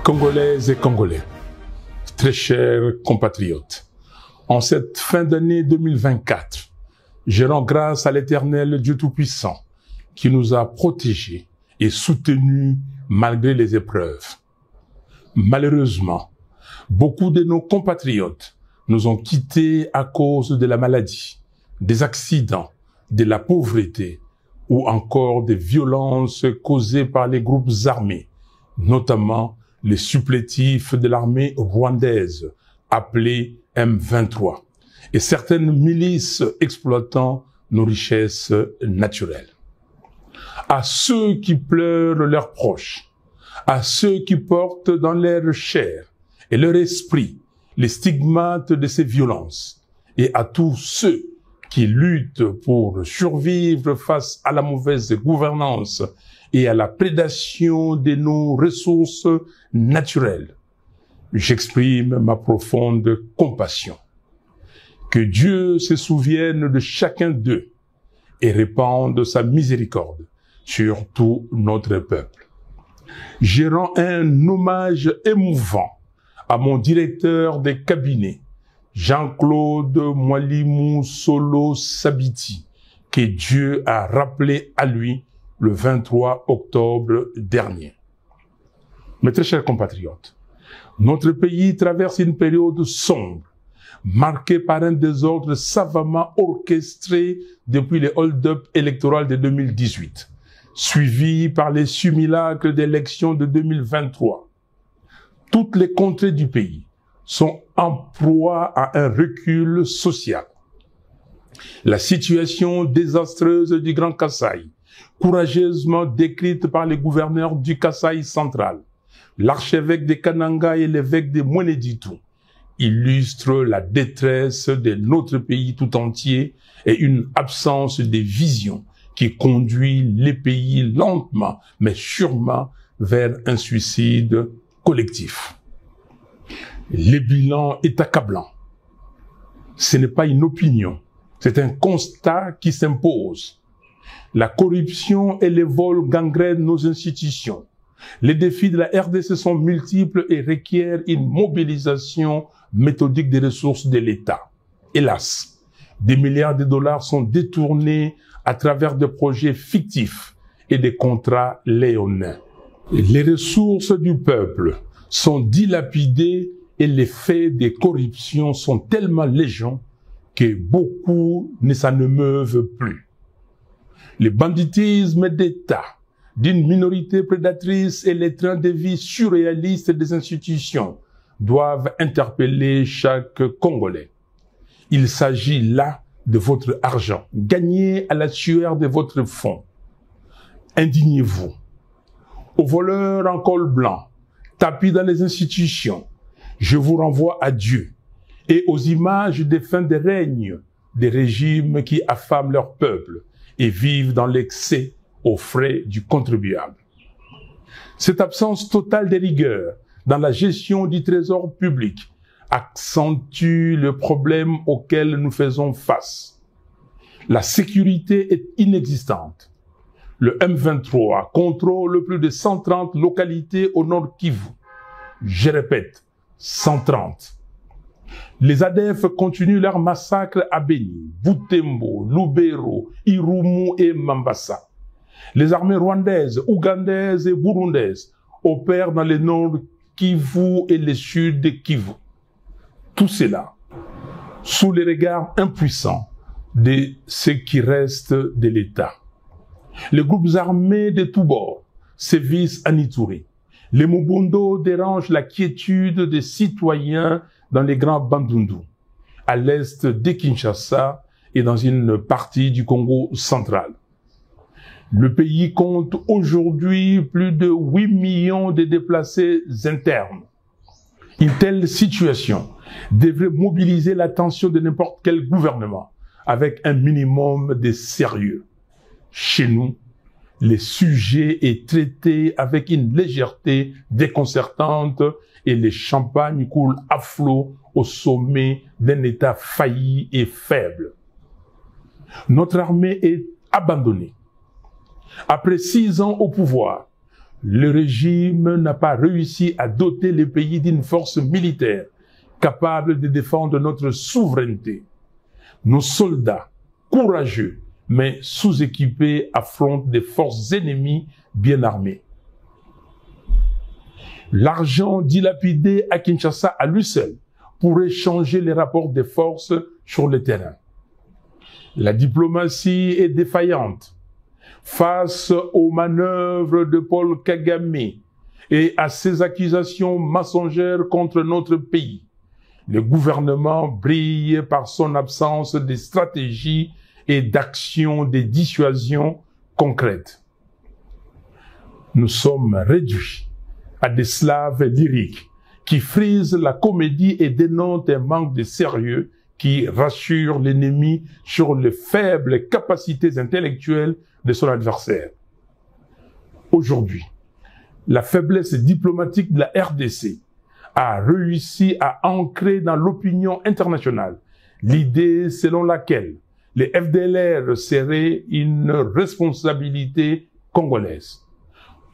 Congolaises et Congolais, très chers compatriotes, en cette fin d'année 2024, je rends grâce à l'Éternel Dieu Tout-Puissant qui nous a protégés et soutenus malgré les épreuves. Malheureusement, beaucoup de nos compatriotes nous ont quittés à cause de la maladie, des accidents, de la pauvreté ou encore des violences causées par les groupes armés, notamment les supplétifs de l'armée rwandaise, appelés M23, et certaines milices exploitant nos richesses naturelles. À ceux qui pleurent leurs proches, à ceux qui portent dans leur chair et leur esprit les stigmates de ces violences, et à tous ceux qui luttent pour survivre face à la mauvaise gouvernance et à la prédation de nos ressources naturelles, j'exprime ma profonde compassion. Que Dieu se souvienne de chacun d'eux et répande sa miséricorde sur tout notre peuple. Je rends un hommage émouvant à mon directeur des cabinets, Jean-Claude Mwalimou Solo Sabiti, que Dieu a rappelé à lui le 23 octobre dernier. Mes très chers compatriotes, notre pays traverse une période sombre, marquée par un désordre savamment orchestré depuis les hold-up électoraux de 2018, suivi par les simulacres d'élections de 2023. Toutes les contrées du pays sont en proie à un recul social. La situation désastreuse du Grand Kasaï, courageusement décrite par les gouverneurs du Kasaï central, l'archevêque de Kananga et l'évêque de Mweneditu, illustre la détresse de notre pays tout entier et une absence de vision qui conduit les pays lentement mais sûrement vers un suicide collectif. Le bilan est accablant. Ce n'est pas une opinion, c'est un constat qui s'impose. La corruption et les vols gangrènent nos institutions. Les défis de la RDC sont multiples et requièrent une mobilisation méthodique des ressources de l'État. Hélas, des milliards de dollars sont détournés à travers des projets fictifs et des contrats léonins. Les ressources du peuple sont dilapidées et les faits de corruption sont tellement légion que beaucoup ne s'en émeuvent plus. Le banditisme d'État d'une minorité prédatrice et les trains de vie surréalistes des institutions doivent interpeller chaque Congolais. Il s'agit là de votre argent, gagné à la sueur de votre front. Indignez-vous. Aux voleurs en col blanc, tapis dans les institutions, je vous renvoie à Dieu et aux images des fins de règne des régimes qui affament leur peuple et vivent dans l'excès aux frais du contribuable. Cette absence totale de rigueur dans la gestion du trésor public accentue le problème auquel nous faisons face. La sécurité est inexistante. Le M23 contrôle plus de 130 localités au nord Kivu. Je répète, 130. Les ADF continuent leur massacre à Beni, Butembo, Lubero, Irumu et Mambasa. Les armées rwandaises, ougandaises et burundaises opèrent dans le nord Kivu et le sud Kivu. Tout cela sous les regards impuissants de ce qui reste de l'État. Les groupes armés de tous bords sévissent à Ituri. Les Mobundo dérangent la quiétude des citoyens dans les grands Bandundu, à l'est de Kinshasa et dans une partie du Congo central. Le pays compte aujourd'hui plus de 8 millions de déplacés internes. Une telle situation devrait mobiliser l'attention de n'importe quel gouvernement avec un minimum de sérieux. Chez nous, le sujet est traité avec une légèreté déconcertante et le champagne coule à flot au sommet d'un État failli et faible. Notre armée est abandonnée. Après 6 ans au pouvoir, le régime n'a pas réussi à doter le pays d'une force militaire capable de défendre notre souveraineté. Nos soldats, courageux, mais sous-équipés, affrontent des forces ennemies bien armées. L'argent dilapidé à Kinshasa à lui seul pourrait changer les rapports des forces sur le terrain. La diplomatie est défaillante face aux manœuvres de Paul Kagame et à ses accusations mensongères contre notre pays. Le gouvernement brille par son absence de stratégie et d'action de dissuasion concrète. Nous sommes réduits à des slaves lyriques qui frisent la comédie et dénoncent un manque de sérieux qui rassure l'ennemi sur les faibles capacités intellectuelles de son adversaire. Aujourd'hui, la faiblesse diplomatique de la RDC a réussi à ancrer dans l'opinion internationale l'idée selon laquelle les FDLR seraient une responsabilité congolaise.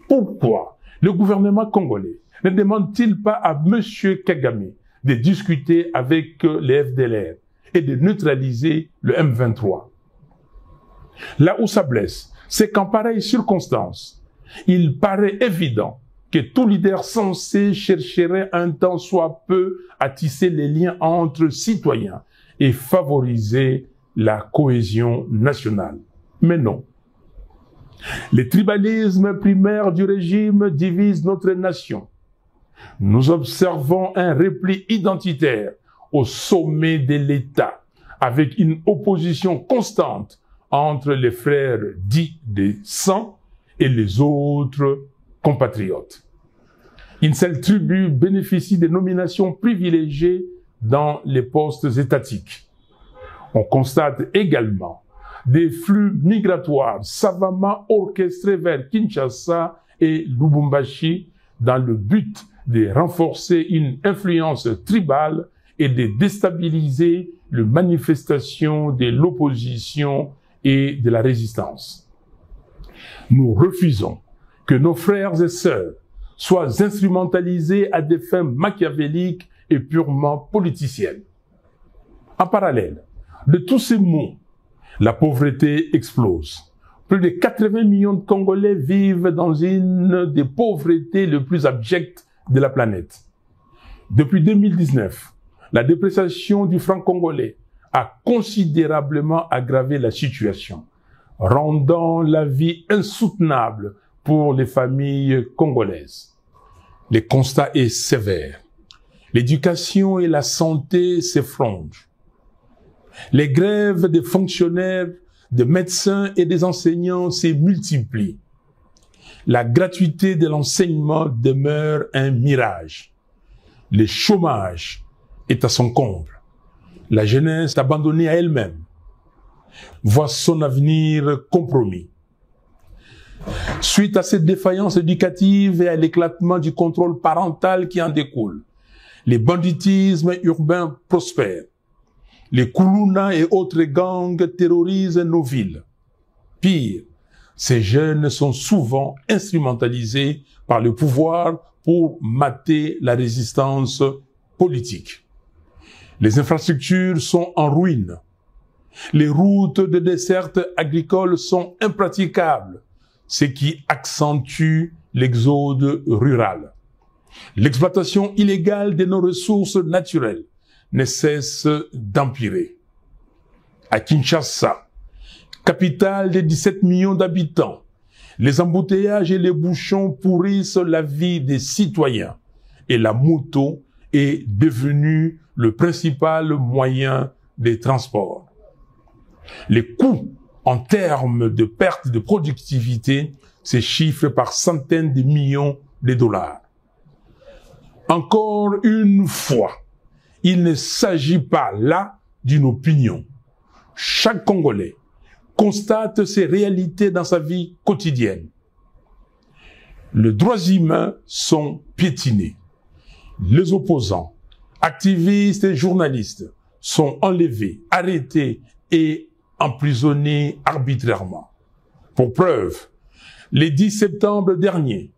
Pourquoi le gouvernement congolais ne demande-t-il pas à M. Kagame de discuter avec les FDLR et de neutraliser le M23? Là où ça blesse, c'est qu'en pareille circonstance, il paraît évident que tout leader censé chercherait un temps soit peu à tisser les liens entre citoyens et favoriser la cohésion nationale. Mais non. Le tribalisme primaire du régime divise notre nation. Nous observons un repli identitaire au sommet de l'État, avec une opposition constante entre les frères dits de sang et les autres compatriotes. Une seule tribu bénéficie de nominations privilégiées dans les postes étatiques. On constate également des flux migratoires savamment orchestrés vers Kinshasa et Lubumbashi dans le but de renforcer une influence tribale et de déstabiliser les manifestations de l'opposition et de la résistance. Nous refusons que nos frères et sœurs soient instrumentalisés à des fins machiavéliques et purement politiciennes. En parallèle de tous ces maux, la pauvreté explose. Plus de 80 millions de Congolais vivent dans une des pauvretés les plus abjectes de la planète. Depuis 2019, la dépréciation du franc congolais a considérablement aggravé la situation, rendant la vie insoutenable pour les familles congolaises. Le constat est sévère. L'éducation et la santé s'effondrent. Les grèves des fonctionnaires, des médecins et des enseignants se multiplient. La gratuité de l'enseignement demeure un mirage. Le chômage est à son comble. La jeunesse abandonnée à elle-même voit son avenir compromis. Suite à cette défaillance éducative et à l'éclatement du contrôle parental qui en découle, les banditismes urbains prospèrent. Les Koulouna et autres gangs terrorisent nos villes. Pire, ces jeunes sont souvent instrumentalisés par le pouvoir pour mater la résistance politique. Les infrastructures sont en ruine. Les routes de desserte agricole sont impraticables, ce qui accentue l'exode rural. L'exploitation illégale de nos ressources naturelles ne cesse d'empirer. À Kinshasa, capitale de 17 millions d'habitants, les embouteillages et les bouchons pourrissent la vie des citoyens et la moto est devenue le principal moyen de transport. Les coûts en termes de perte de productivité se chiffrent par centaines de millions de dollars. Encore une fois, il ne s'agit pas là d'une opinion. Chaque Congolais constate ces réalités dans sa vie quotidienne. Les droits humains sont piétinés. Les opposants, activistes et journalistes sont enlevés, arrêtés et emprisonnés arbitrairement. Pour preuve, le 10 septembre dernier,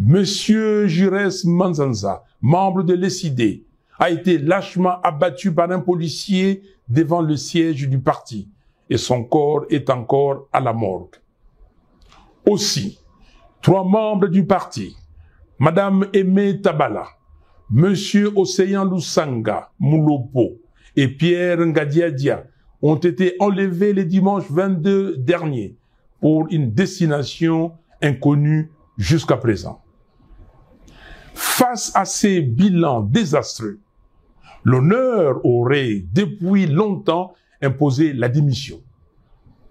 Monsieur Jures Manzanza, membre de l'ESID, a été lâchement abattu par un policier devant le siège du parti et son corps est encore à la morgue. Aussi, 3 membres du parti, Madame Aimé Tabala, Monsieur Océan Lusanga Moulopo et Pierre Ngadiadia ont été enlevés le dimanche 22 dernier pour une destination inconnue jusqu'à présent. Face à ces bilans désastreux, l'honneur aurait depuis longtemps imposé la démission.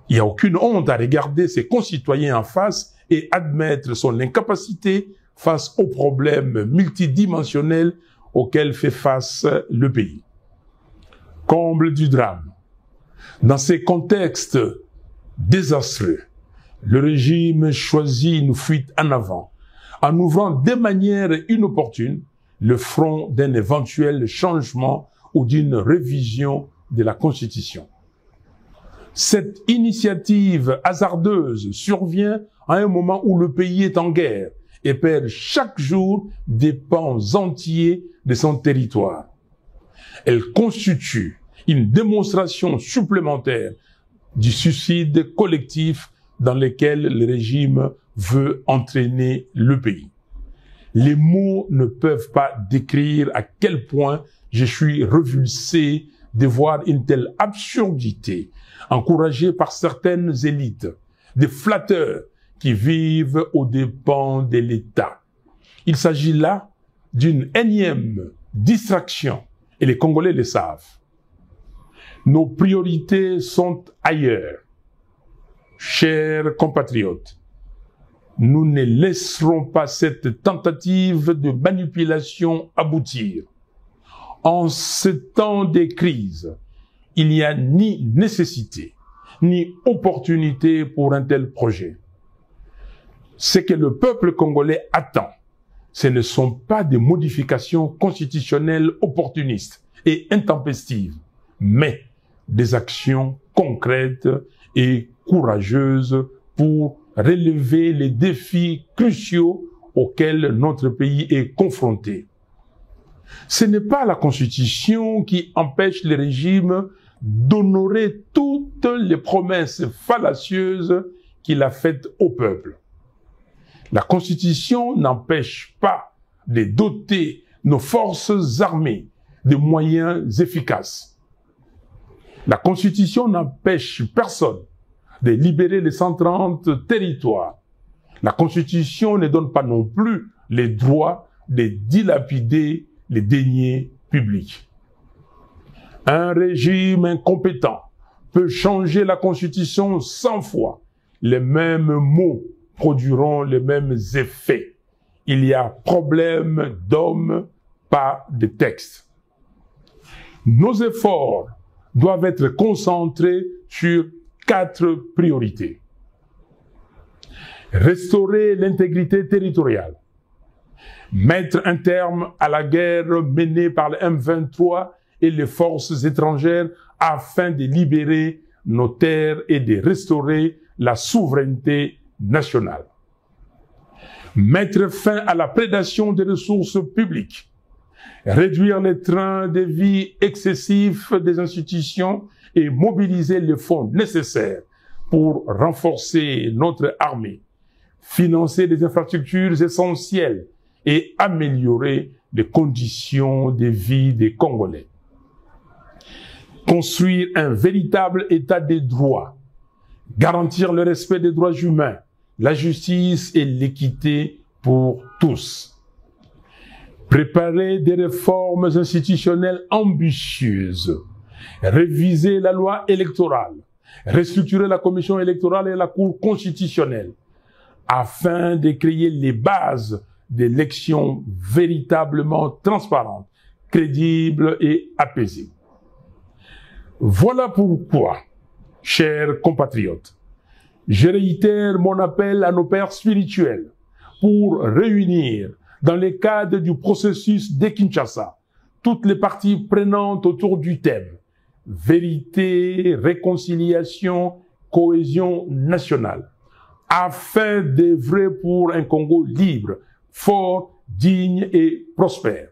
Il n'y a aucune honte à regarder ses concitoyens en face et admettre son incapacité face aux problèmes multidimensionnels auxquels fait face le pays. Comble du drame. Dans ces contextes désastreux, le régime choisit une fuite en avant, en ouvrant de manière inopportune le front d'un éventuel changement ou d'une révision de la Constitution. Cette initiative hasardeuse survient à un moment où le pays est en guerre et perd chaque jour des pans entiers de son territoire. Elle constitue une démonstration supplémentaire du suicide collectif dans lequel le régime veut entraîner le pays. Les mots ne peuvent pas décrire à quel point je suis révulsé de voir une telle absurdité encouragée par certaines élites, des flatteurs qui vivent aux dépens de l'État. Il s'agit là d'une énième distraction et les Congolais le savent. Nos priorités sont ailleurs. Chers compatriotes, nous ne laisserons pas cette tentative de manipulation aboutir. En ce temps de crise, il n'y a ni nécessité, ni opportunité pour un tel projet. Ce que le peuple congolais attend, ce ne sont pas des modifications constitutionnelles opportunistes et intempestives, mais des actions concrètes et courageuses pour relever les défis cruciaux auxquels notre pays est confronté. Ce n'est pas la Constitution qui empêche le régime d'honorer toutes les promesses fallacieuses qu'il a faites au peuple. La Constitution n'empêche pas de doter nos forces armées de moyens efficaces. La Constitution n'empêche personne de libérer les 130 territoires. La Constitution ne donne pas non plus les droits de dilapider les deniers publics. Un régime incompétent peut changer la Constitution 100 fois. Les mêmes mots produiront les mêmes effets. Il y a problème d'hommes, pas de texte. Nos efforts doivent être concentrés sur 4 priorités. Restaurer l'intégrité territoriale. Mettre un terme à la guerre menée par le M23 et les forces étrangères afin de libérer nos terres et de restaurer la souveraineté nationale. Mettre fin à la prédation des ressources publiques. Réduire les trains de vie excessifs des institutions et mobiliser les fonds nécessaires pour renforcer notre armée, financer des infrastructures essentielles et améliorer les conditions de vie des Congolais. Construire un véritable état des droits, garantir le respect des droits humains, la justice et l'équité pour tous. Préparer des réformes institutionnelles ambitieuses, réviser la loi électorale, restructurer la commission électorale et la Cour constitutionnelle, afin de créer les bases d'élections véritablement transparentes, crédibles et apaisées. Voilà pourquoi, chers compatriotes, je réitère mon appel à nos pères spirituels pour réunir, dans le cadre du processus de Kinshasa, toutes les parties prenantes autour du thème vérité, réconciliation, cohésion nationale, afin d'œuvrer pour un Congo libre, fort, digne et prospère.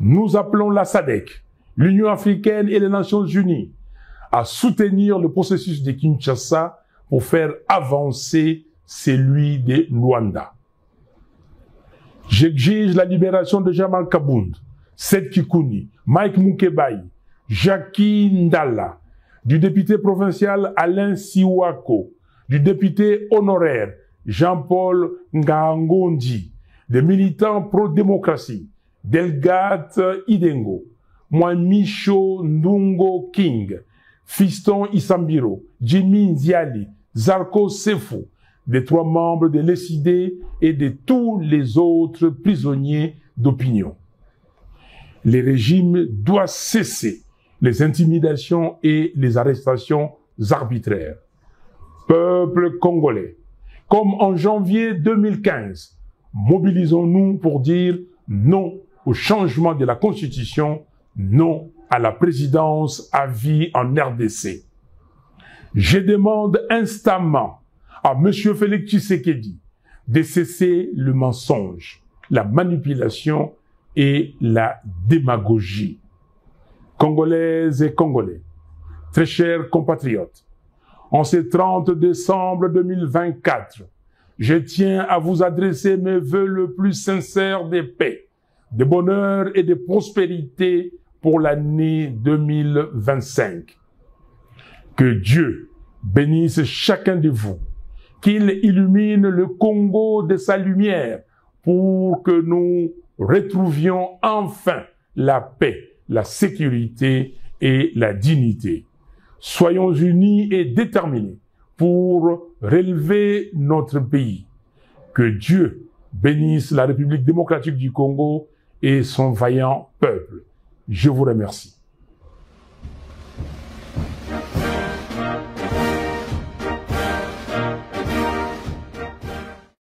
Nous appelons la SADC, l'Union africaine et les Nations unies à soutenir le processus de Kinshasa pour faire avancer celui de Luanda. J'exige la libération de Jamal Kabound, Seth Kikouni, Mike Mukebai, Jackie Ndala, du député provincial Alain Siwako, du député honoraire Jean-Paul Ngangondi, des militants pro-démocratie, Delgate Idengo, Mwamicho Ndungo King, Fiston Isambiro, Jimmy Nziali, Zarko Sefou, des 3 membres de l'ESID et de tous les autres prisonniers d'opinion. Le régime doit cesser les intimidations et les arrestations arbitraires. Peuple congolais, comme en janvier 2015, mobilisons-nous pour dire non au changement de la Constitution, non à la présidence à vie en RDC. Je demande instamment à M. Félix Tshisekedi de cesser le mensonge, la manipulation et la démagogie. Congolaises et Congolais, très chers compatriotes, en ce 30 décembre 2024, je tiens à vous adresser mes vœux le plus sincères de paix, de bonheur et de prospérité pour l'année 2025. Que Dieu bénisse chacun de vous, qu'il illumine le Congo de sa lumière pour que nous retrouvions enfin la paix, la sécurité et la dignité. Soyons unis et déterminés pour relever notre pays. Que Dieu bénisse la République démocratique du Congo et son vaillant peuple. Je vous remercie.